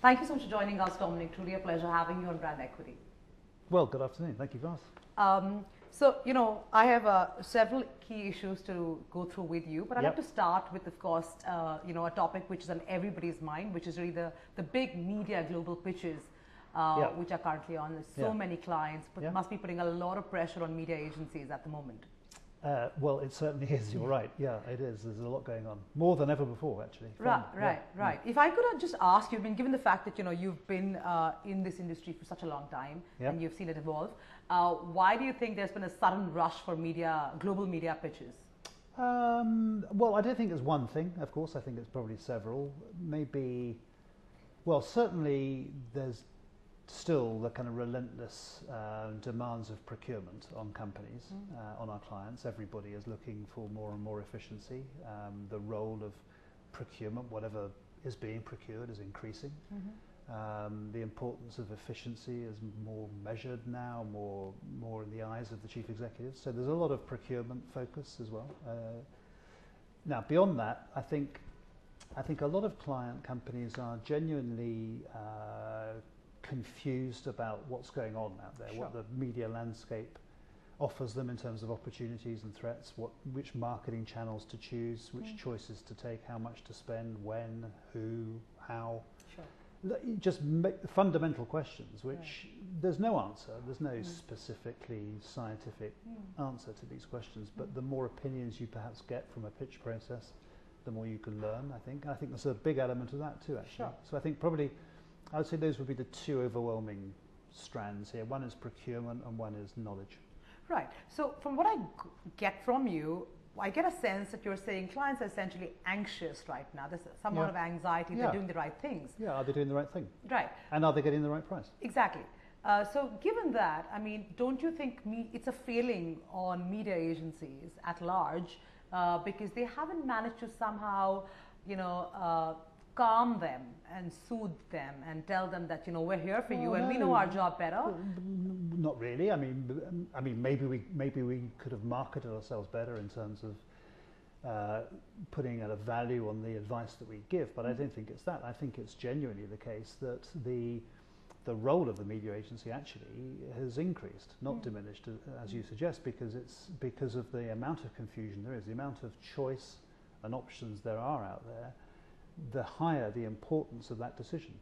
Thank you so much for joining us, Dominic. Truly a pleasure having you on Brand Equity. Well, good afternoon. Thank you for asking. I have several key issues to go through with you, but I'd like to start with, of course, a topic which is on everybody's mind, which is really the big media global pitches, which are currently on. There's so many clients, but must be putting a lot of pressure on media agencies at the moment. Well, it certainly is. You're right. Yeah, it is. There's a lot going on, more than ever before, actually. Right. If I could just ask you, given the fact that you've been in this industry for such a long time and you've seen it evolve, why do you think there's been a sudden rush for global media pitches? Well, I don't think it's one thing. Of course, I think it's probably several. Maybe, well, certainly there's still the kind of relentless demands of procurement on companies, on our clients. Everybody is looking for more and more efficiency. The role of procurement, whatever is being procured, is increasing. The importance of efficiency is more measured now, more in the eyes of the chief executives. So there's a lot of procurement focus as well. Now, beyond that, I think a lot of client companies are genuinely confused about what's going on out there, what the media landscape offers them in terms of opportunities and threats, which marketing channels to choose, which choices to take, how much to spend, when, who, how. Just fundamental questions which there's no answer, there's no specifically scientific answer to these questions, but the more opinions you perhaps get from a pitch process, the more you can learn, I think. I think there's a big element of that too, actually. So I think probably I would say those would be the two overwhelming strands here. One is procurement and one is knowledge. Right. So from what I get from you, I get a sense that you're saying clients are essentially anxious right now. There's some amount of anxiety. They're doing the right things. Yeah, are they doing the right thing? Right. And are they getting the right price? Exactly. So given that, don't you think it's a failing on media agencies at large because they haven't managed to somehow, calm them and soothe them and tell them that we're here for you and we know our job better? Not really. Maybe we could have marketed ourselves better in terms of putting a value on the advice that we give, but I don't think it's that. I think it's genuinely the case that the role of the media agency actually has increased, not diminished, as you suggest, because of the amount of confusion there is, the amount of choice and options there are out there. The higher the importance of that decision.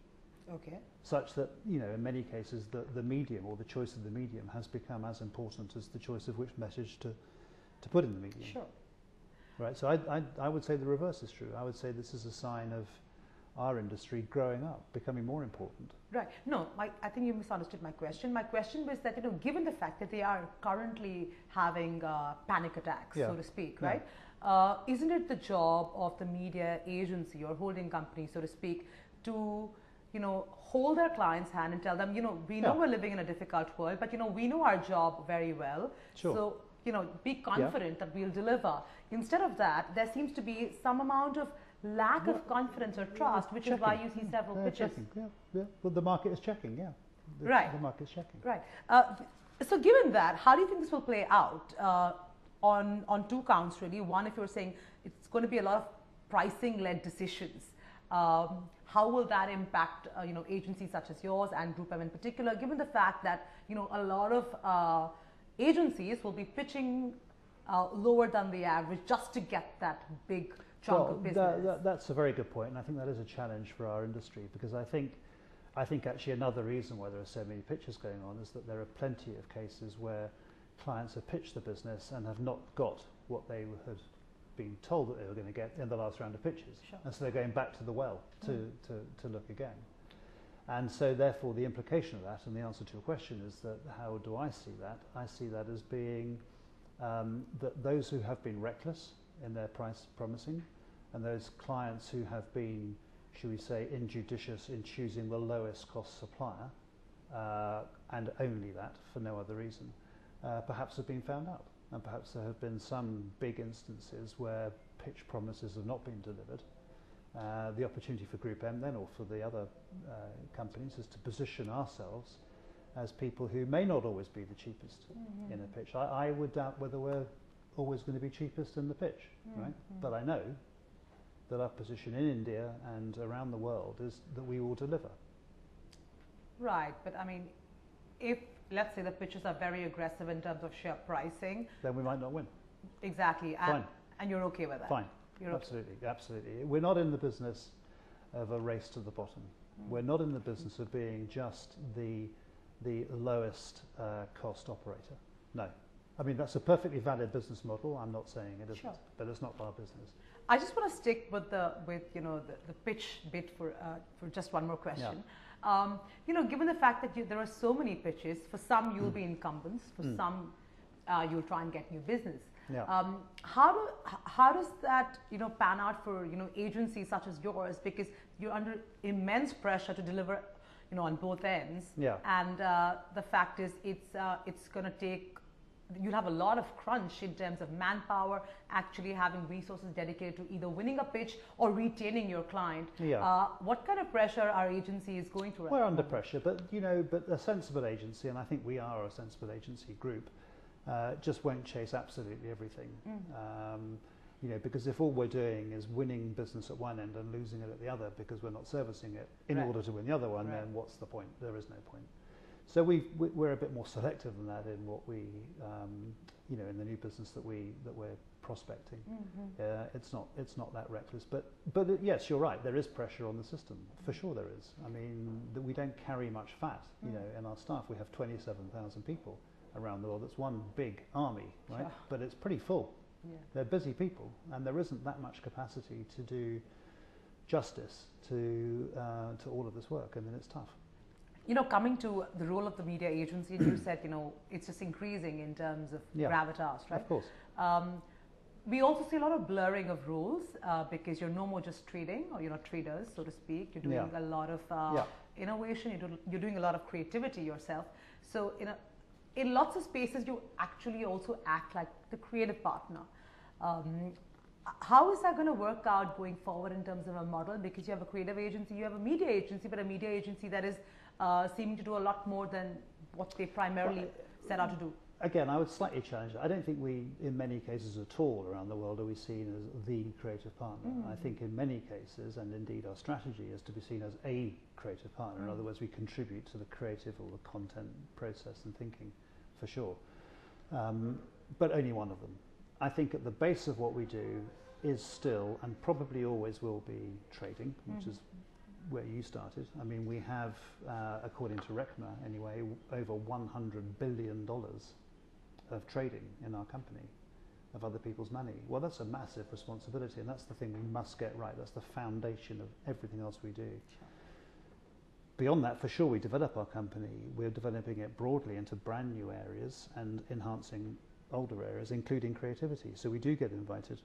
Okay. Such that, in many cases, the medium or the choice of the medium has become as important as the choice of which message to put in the medium. Sure. Right. So I would say the reverse is true. I would say this is a sign of our industry growing up, becoming more important. Right. No, I think you misunderstood my question. My question was that, given the fact that they are currently having panic attacks, so to speak, right? Isn't it the job of the media agency or holding company, so to speak, to hold their clients' hand and tell them, we know we're living in a difficult world, but we know our job very well. Sure. So be confident that we'll deliver. Instead of that, there seems to be some amount of lack of confidence or trust, which is why you see several pitches. Well, the market is checking. The market is checking. Right. So given that, how do you think this will play out? On two counts, really. One, if you're saying it's going to be a lot of pricing-led decisions, how will that impact agencies such as yours and GroupM in particular, given the fact that a lot of agencies will be pitching lower than the average just to get that big chunk of business? That's a very good point, and I think that is a challenge for our industry, because I think actually another reason why there are so many pitches going on is that there are plenty of cases where clients have pitched the business and have not got what they had been told that they were going to get in the last round of pitches. Sure. And so they're going back to the well to look again. And so therefore the implication of that, and the answer to your question, is that how do I see that? I see that as being that those who have been reckless in their price promising, and those clients who have been, should we say, injudicious in choosing the lowest cost supplier, and only that for no other reason, perhaps have been found out, and perhaps there have been some big instances where pitch promises have not been delivered. The opportunity for GroupM then, or for the other companies, is to position ourselves as people who may not always be the cheapest in a pitch. I would doubt whether we're always going to be cheapest in the pitch, right? But I know that our position in India and around the world is that we will deliver. Right, but I mean, if let's say the pitches are very aggressive in terms of sheer pricing, then we might not win. Exactly, Fine. And you're okay with that? Fine, you're absolutely, absolutely. We're not in the business of a race to the bottom. We're not in the business of being just the lowest cost operator. No. I mean, that's a perfectly valid business model. I'm not saying it isn't, Sure. but it's not our business. I just want to stick with the pitch bit for just one more question. Yeah. Given the fact that there are so many pitches, for some you'll be incumbents, for some you'll try and get new business. Yeah. How does that pan out for agencies such as yours, because you're under immense pressure to deliver on both ends. Yeah. And the fact is it's going to take, you'll have a lot of crunch in terms of manpower, actually having resources dedicated to either winning a pitch or retaining your client. Yeah. What kind of pressure are agencies going through? We're under pressure, but but a sensible agency, and I think we are a sensible agency group, just won't chase absolutely everything. Because if all we're doing is winning business at one end and losing it at the other because we're not servicing it in order to win the other one, then what's the point? There is no point. So we're a bit more selective than that in what we, in the new business that we're prospecting. It's not that reckless, but yes, you're right. There is pressure on the system, for sure there is. I mean, we don't carry much fat. In our staff we have 27,000 people around the world. It's one big army, right? Sure. But it's pretty full. Yeah. They're busy people, and there isn't that much capacity to do justice to all of this work. I mean, it's tough. Coming to the role of the media agency, you said, it's just increasing in terms of gravitas, right? Of course. We also see a lot of blurring of roles because you're no more just trading, or you're not traders, so to speak. You're doing a lot of innovation. You're doing a lot of creativity yourself. So in lots of spaces, you actually also act like the creative partner. How is that going to work out going forward in terms of a model? Because you have a creative agency, you have a media agency, but a media agency that is seeming to do a lot more than what they primarily set out to do. Again, I would slightly challenge that. I don't think we, in many cases at all around the world, are we seen as the creative partner. I think in many cases, and indeed our strategy is to be seen as a creative partner. In other words, we contribute to the creative or the content process and thinking, for sure. But only one of them. I think at the base of what we do is still, and probably always will be, trading, which is where you started. I mean, we have, according to RECMA anyway, over $100 billion of trading in our company, of other people's money. Well, that's a massive responsibility, and that's the thing we must get right. That's the foundation of everything else we do. Sure. Beyond that, for sure, we develop our company. We're developing it broadly into brand new areas and enhancing older areas, including creativity. So we do get invited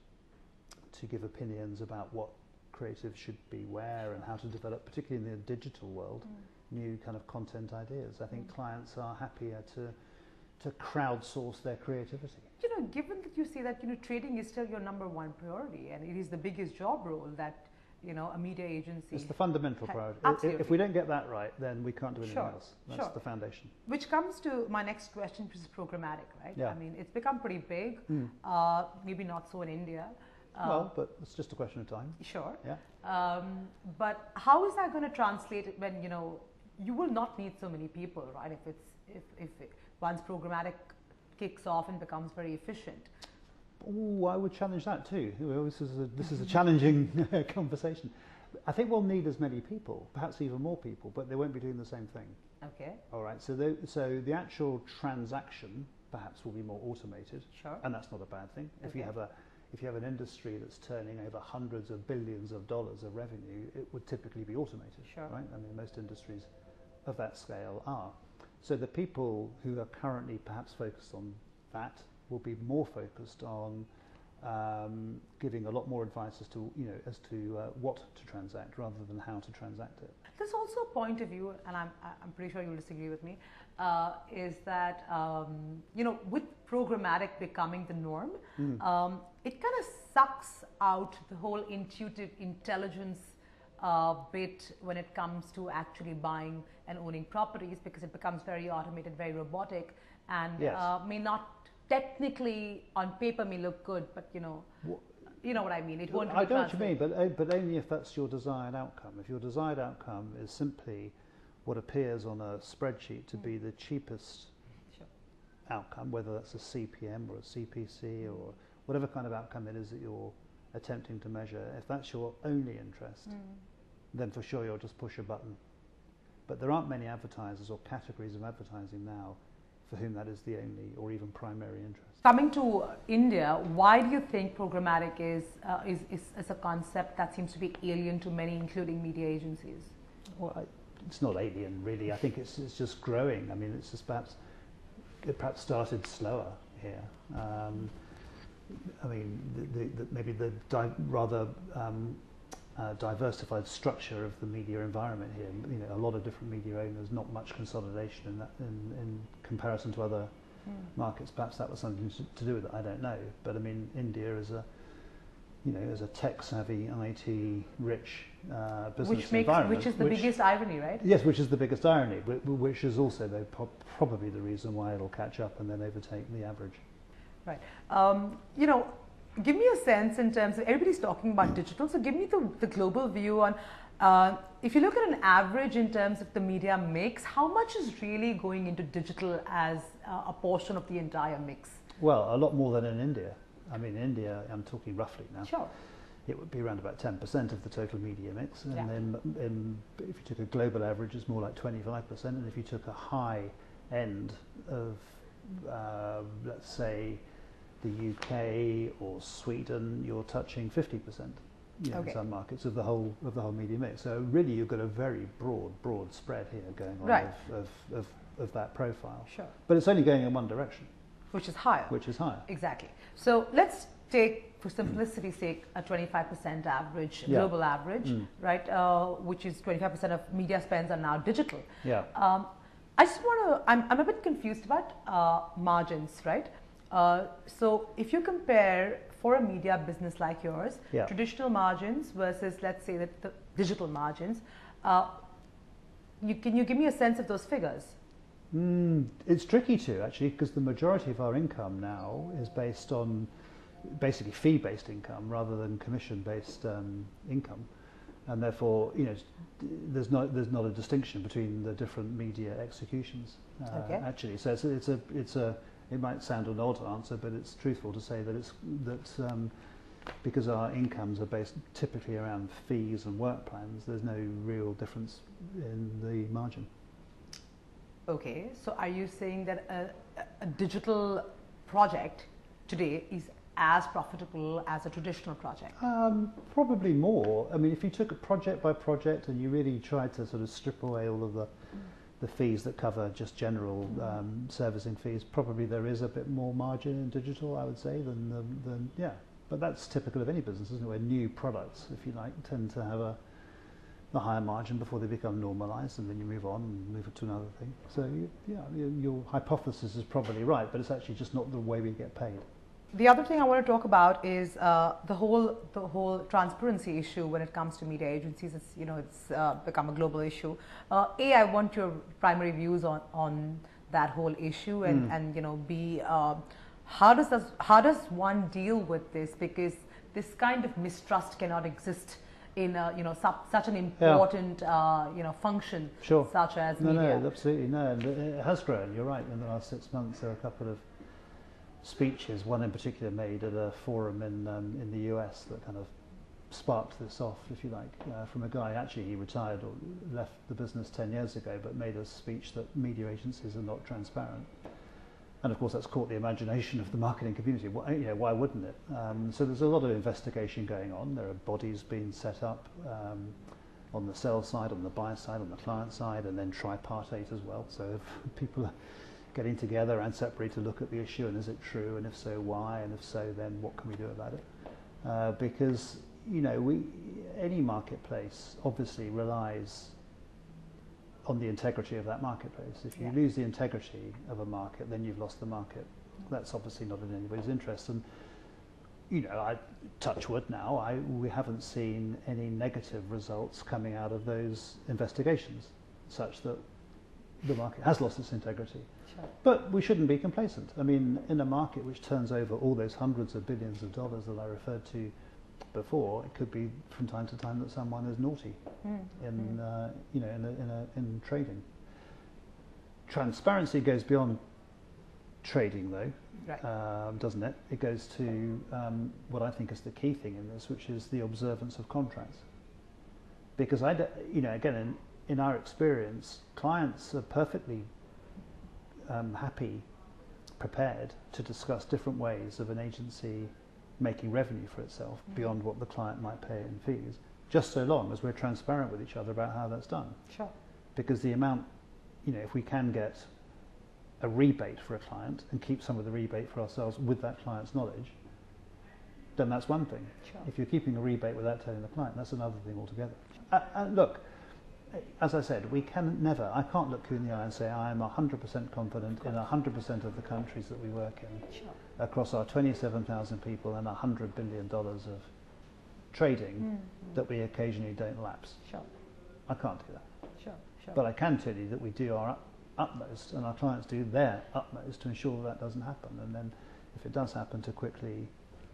to give opinions about what creative should be where and how to develop, particularly in the digital world, new kind of content ideas. I think clients are happier to crowdsource their creativity. Given that you say that trading is still your number one priority, and it is the biggest job role that a media agency. It's the fundamental priority. If we don't get that right, then we can't do anything else. That's the foundation. Which comes to my next question, which is programmatic, right? Yeah. I mean, it's become pretty big. Maybe not so in India. Well, but it's just a question of time. Sure. Yeah. But how is that going to translate when you will not need so many people, right? If once programmatic kicks off and becomes very efficient. Oh, I would challenge that too. This is a challenging conversation. I think we'll need as many people, perhaps even more people, but they won't be doing the same thing. Okay. All right. So the actual transaction perhaps will be more automated. Sure. And that's not a bad thing. Okay. If you have an industry that's turning over hundreds of billions of dollars of revenue, it would typically be automated. Sure. Right. I mean, most industries of that scale are. So the people who are currently perhaps focused on that will be more focused on giving a lot more advice as to what to transact rather than how to transact it. There's also a point of view, and I'm pretty sure you'll disagree with me, is that with programmatic becoming the norm, it kind of sucks out the whole intuitive intelligence bit when it comes to actually buying and owning properties, because it becomes very automated, very robotic, and may not technically on paper may look good, but you know what I mean. It won't. I know what you mean, but only if that's your desired outcome. If your desired outcome is simply what appears on a spreadsheet to be the cheapest outcome, whether that's a CPM or a CPC or whatever kind of outcome it is that you're attempting to measure, if that's your only interest, then for sure you'll just push a button. But there aren't many advertisers or categories of advertising now for whom that is the only or even primary interest. Coming to India, why do you think programmatic is a concept that seems to be alien to many, including media agencies? Well, it's not alien really. I think it's just growing. I mean, it's just it perhaps started slower here. I mean, maybe the rather diversified structure of the media environment here. You know, a lot of different media owners, not much consolidation in that in comparison to other markets. Perhaps that was something to do with it. I don't know. But I mean, India is a tech-savvy, IT-rich business environment, which is the biggest irony, right? Yes, which is the biggest irony. Which is also probably the reason why it'll catch up and then overtake the average. Right. You know, give me a sense in terms of, everybody's talking about digital, so give me the global view on, if you look at an average in terms of the media mix, how much is really going into digital as a portion of the entire mix? Well, a lot more than in India. I mean, in India, I'm talking roughly now. Sure. It would be around about 10% of the total media mix. And then if you took a global average, it's more like 25%. And if you took a high end of, let's say, the UK or Sweden, you're touching 50%. In some markets of the whole media mix. So really, you've got a very broad spread here going on of that profile. Sure. But it's only going in one direction. Which is higher. Exactly. So let's take, for simplicity's sake, a 25% average, global average, right? Which is 25% of media spends are now digital. Yeah. I just want to, I'm a bit confused about margins, right? So if you compare for a media business like yours, traditional margins versus, let's say, the digital margins, can you give me a sense of those figures? It's tricky to, actually, because the majority of our income now is based on basically fee-based income rather than commission-based income, and therefore, you know, there's not a distinction between the different media executions. Actually, so it might sound an odd answer, but it's truthful to say that because our incomes are based typically around fees and work plans, there's no real difference in the margin. Okay, so are you saying that a digital project today is as profitable as a traditional project? Probably more. I mean, if you took it project by project and you really tried to sort of strip away all of the fees that cover just general servicing fees, probably there is a bit more margin in digital, I would say, than But that's typical of any business, isn't it? Where new products, if you like, tend to have a higher margin before they become normalized, and then you move on and move to another thing. So your hypothesis is probably right, but it's actually just not the way we get paid. The other thing I want to talk about is the whole transparency issue when it comes to media agencies. It's become a global issue. I want your primary views on that whole issue, and B, how does one deal with this, because this kind of mistrust cannot exist in such an important function such as media. No, absolutely no, and it has grown. You're right. In the last 6 months, there are a couple of speeches, one in particular made at a forum in the US that kind of sparked this off, if you like, from a guy. Actually, he retired or left the business 10 years ago, but made a speech that media agencies are not transparent. And of course, that's caught the imagination of the marketing community. Why wouldn't it? So there's a lot of investigation going on. There are bodies being set up on the sell side, on the buy side, on the client side, and then tripartite as well. So if people are getting together and separately to look at the issue, and is it true, and if so, why, and if so, then what can we do about it? Because any marketplace obviously relies on the integrity of that marketplace. If you lose the integrity of a market, then you've lost the market. That's obviously not in anybody's interest. And I touch wood now. We haven't seen any negative results coming out of those investigations, such that the market has lost its integrity. Sure. But we shouldn't be complacent. I mean, in a market which turns over all those hundreds of billions of dollars that I referred to before, it could be from time to time that someone is naughty in trading. Transparency goes beyond trading, though, Right. doesn't it? It goes to what I think is the key thing in this, which is the observance of contracts. Because again, in our experience, clients are perfectly happy, prepared to discuss different ways of an agency making revenue for itself beyond what the client might pay in fees, just so long as we're transparent with each other about how that's done. Sure. Because the amount, if we can get a rebate for a client and keep some of the rebate for ourselves with that client's knowledge, then that's one thing. Sure. If you're keeping a rebate without telling the client, that's another thing altogether. Look, as I said, I can't look you in the eye and say I am 100% confident in 100% of the countries that we work in, Sure. across our 27,000 people and $100 billion of trading, that we occasionally don't lapse. Sure. I can't do that. Sure. Sure. But I can tell you that we do our utmost, and our clients do their utmost to ensure that doesn't happen, and then if it does happen, to quickly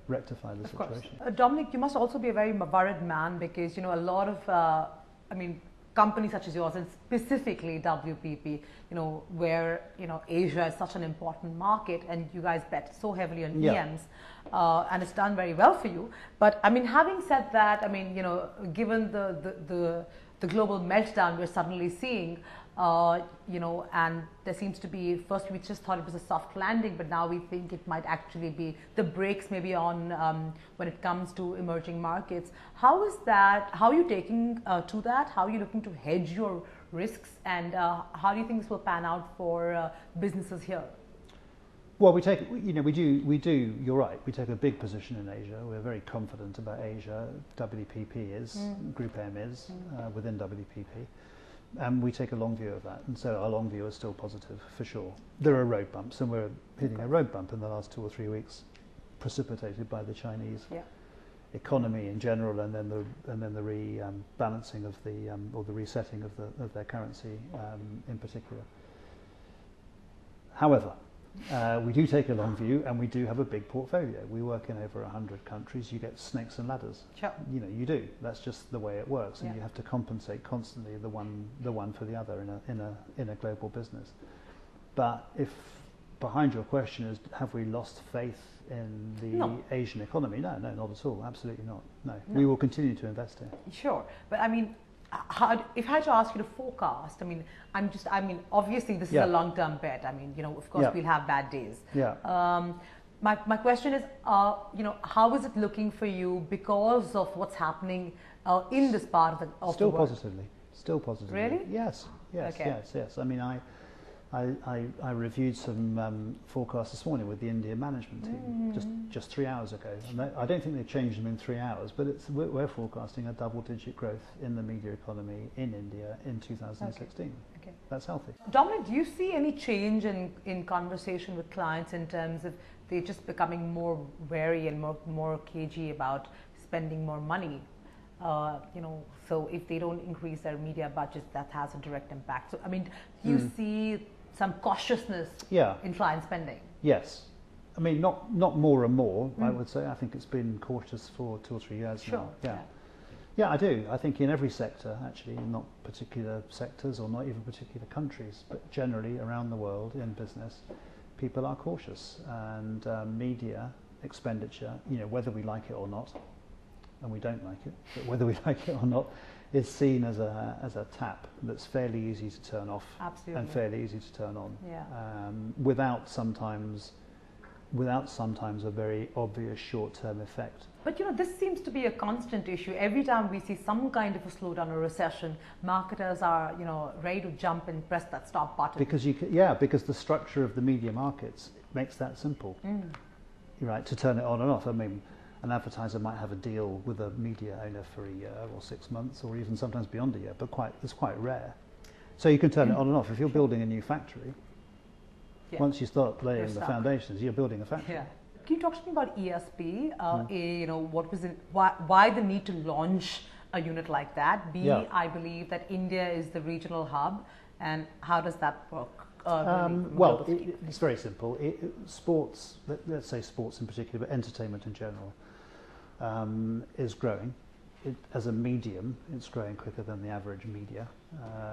rectify the situation. Dominic, you must also be a very worried man, because a lot of companies such as yours, and specifically WPP, where Asia is such an important market, and you guys bet so heavily on EMs, and it's done very well for you. But having said that, given the global meltdown we're suddenly seeing, and there seems to be, first we just thought it was a soft landing, but now we think it might actually be the brakes maybe on when it comes to emerging markets. How is that? How are you taking to that? How are you looking to hedge your risks, and how do you think this will pan out for businesses here? Well, we do. You're right. We take a big position in Asia. We're very confident about Asia. WPP is, GroupM is within WPP. And we take a long view of that, and so our long view is still positive for sure. There are road bumps, and we're hitting a road bump in the last 2 or 3 weeks, precipitated by the Chinese economy in general, and then the rebalancing of or the resetting of their currency in particular. However, we do take a long view, and we do have a big portfolio. We work in over 100 countries. You get snakes and ladders. Sure. You do. That's just the way it works, and you have to compensate constantly the one for the other in a global business. But if behind your question is, have we lost faith in the Asian economy? No, not at all. Absolutely not. No. We will continue to invest here. Sure, but if I had to ask you to forecast, obviously this is a long-term bet. Of course we'll have bad days. Yeah. My question is, how is it looking for you because of what's happening in this part of the world? Still positively. Really? Yes. Okay. Yes. I reviewed some forecasts this morning with the India management team just 3 hours ago, and I don't think they've changed them in 3 hours, but we're forecasting a double-digit growth in the media economy in India in 2016. Okay. That's healthy. Dominic, do you see any change in conversation with clients in terms of they're just becoming more wary and more cagey about spending more money? So if they don't increase their media budgets, that has a direct impact. So, do you see some cautiousness in client spending? Yes. Not more and more, I would say. I think it's been cautious for 2 or 3 years now. Yeah, I do. I think in every sector, actually, not particular sectors or not even particular countries, but generally around the world in business, people are cautious. And media expenditure, whether we like it or not, and we don't like it, but whether we like it or not, is seen as a tap that's fairly easy to turn off. Absolutely. And fairly easy to turn on. Yeah. Without sometimes a very obvious short-term effect. But this seems to be a constant issue. Every time we see some kind of a slowdown or recession, marketers are ready to jump and press that stop button. Because the structure of the media markets makes that simple, right? To turn it on and off. An advertiser might have a deal with a media owner for a year or 6 months, or even sometimes beyond a year, but it's quite rare. So you can turn it on and off. If you're building a new factory, once you start laying the foundations, you're building a factory. Yeah. Can you talk to me about ESP? What was it? Why the need to launch a unit like that? I believe that India is the regional hub, and how does that work? It's very simple. Sports, let's say sports in particular, but entertainment in general, is growing. As a medium, it's growing quicker than the average media.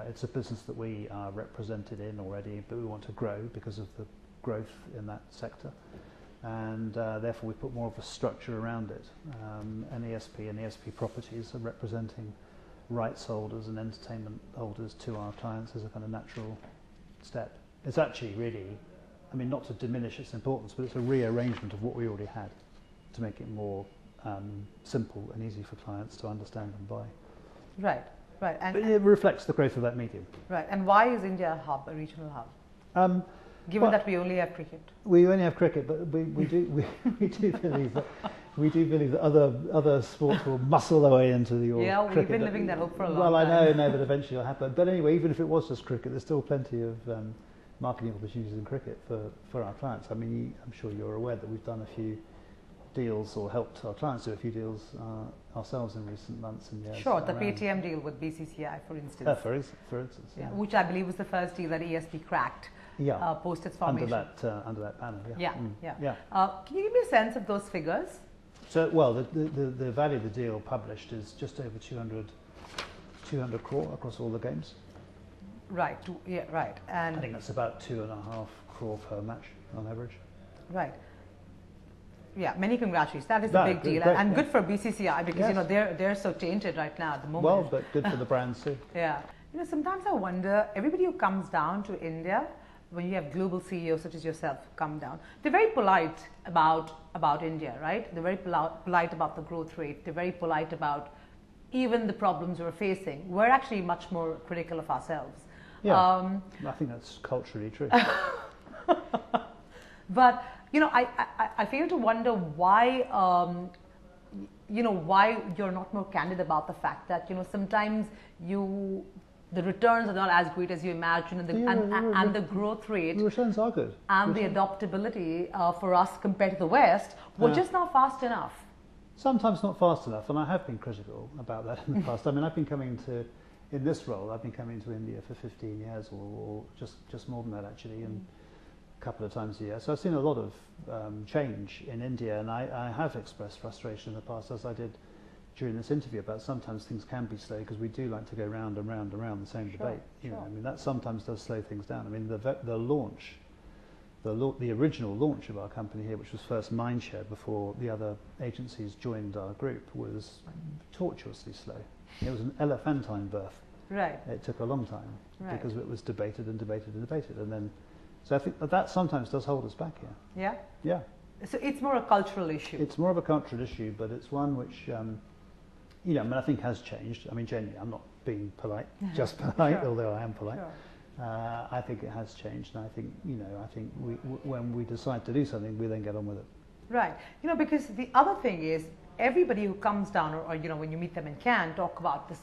It's a business that we are represented in already, but we want to grow because of the growth in that sector. And therefore we put more of a structure around it. And ESP properties are representing rights holders and entertainment holders to our clients as a kind of natural step. It's actually really, I mean, not to diminish its importance, but it's a rearrangement of what we already had to make it more simple and easy for clients to understand and buy. Right, right. And but it reflects the growth of that medium. Right. And why is India a hub, a regional hub? Given that we only have cricket. We only have cricket, but we do believe that other sports will muscle their way into the cricket. Yeah, we've been living that hope for a long time. Well, I know, but eventually it'll happen. But anyway, even if it was just cricket, there's still plenty of marketing opportunities in cricket for our clients. I mean, I'm sure you're aware that we've done a few deals or helped our clients do a few deals ourselves in recent months and years. Sure, the PTM deal with BCCI, for instance. For instance, yeah. Which I believe was the first deal that ESP cracked. Post its formation. Under that banner, yeah. Can you give me a sense of those figures? So, well, the value of the deal published is just over 200 crore across all the games. Right, right. And I think that's about 2.5 crore per match on average. Right. Yeah, many congratulations. That is a big deal, and good for BCCI because you know they're so tainted right now at the moment. Well, but good for the brands too. Yeah, you know, sometimes I wonder, everybody who comes down to India, when you have global CEOs such as yourself come down, they're very polite about India, right? They're very polite about the growth rate. They're very polite about even the problems we're facing. We're actually much more critical of ourselves. Yeah, I think that's culturally true. But you know, I fail to wonder why why you're not more candid about the fact that, you know, sometimes the returns are not as great as you imagine, and the growth rate, the returns are good, and the adoptability for us compared to the West, we're just not fast enough. Sometimes not fast enough, and I have been critical about that in the past. I mean, I've been coming to, in this role, I've been coming to India for 15 years, or just more than that actually, and a couple of times a year. So I've seen a lot of change in India, and I have expressed frustration in the past, as I did during this interview, about sometimes things can be slow because we do like to go round and round and round the same debate. You know, I mean, that sometimes does slow things down. I mean, the original launch of our company here, which was first Mindshare before the other agencies joined our group, was tortuously slow. It was an elephantine birth. Right. It took a long time because it was debated and debated and debated, and then. So I think that sometimes does hold us back here. Yeah. Yeah. So it's more a cultural issue. It's more of a cultural issue, but it's one which, you know, I mean, I think has changed. I mean, genuinely, I'm not being polite, just polite, although I am polite. Sure. I think it has changed, and I think, you know, when we decide to do something, we then get on with it. Right. You know, because the other thing is, everybody who comes down, or you know, when you meet them in Cannes, talk about this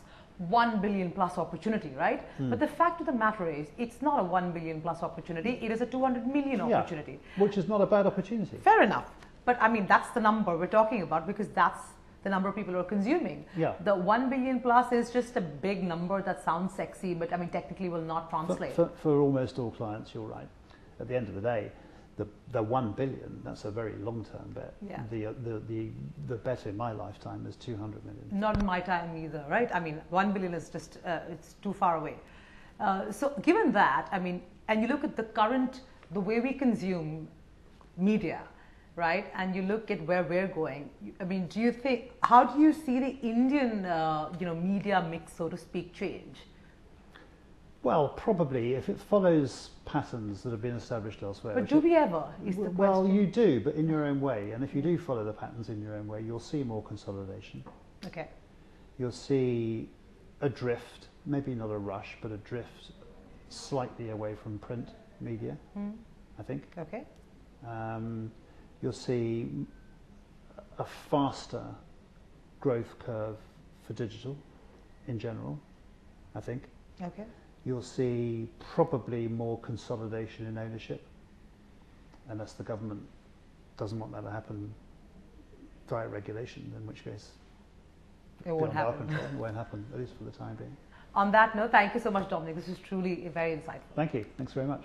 1 billion plus opportunity, right? But the fact of the matter is, it's not a 1 billion plus opportunity, it is a 200 million opportunity. Which is not a bad opportunity. Fair enough. But I mean, that's the number we're talking about, because that's the number people are consuming. Yeah. The 1 billion plus is just a big number that sounds sexy, but I mean, technically will not translate. For almost all clients, you're right. At the end of the day, the 1 billion, that's a very long-term bet. Yeah. The bet in my lifetime is 200 million. Not in my time either, right? I mean, 1 billion is just, it's too far away. So given that, I mean, and you look at the way we consume media, right? And you look at where we're going. I mean, how do you see the Indian, media mix, so to speak, change? Well, probably if it follows patterns that have been established elsewhere. But do we ever? Is the well, question. you do, but in your own way. And if you do follow the patterns in your own way, you'll see more consolidation. Okay. You'll see a drift, maybe not a rush, but a drift slightly away from print media, I think. Okay. You'll see a faster growth curve for digital in general, I think. Okay. You'll see probably more consolidation in ownership, unless the government doesn't want that to happen via regulation, in which case it won't happen. It won't happen, at least for the time being. On that note, thank you so much, Dominic. This is truly very insightful. Thank you. Thanks very much.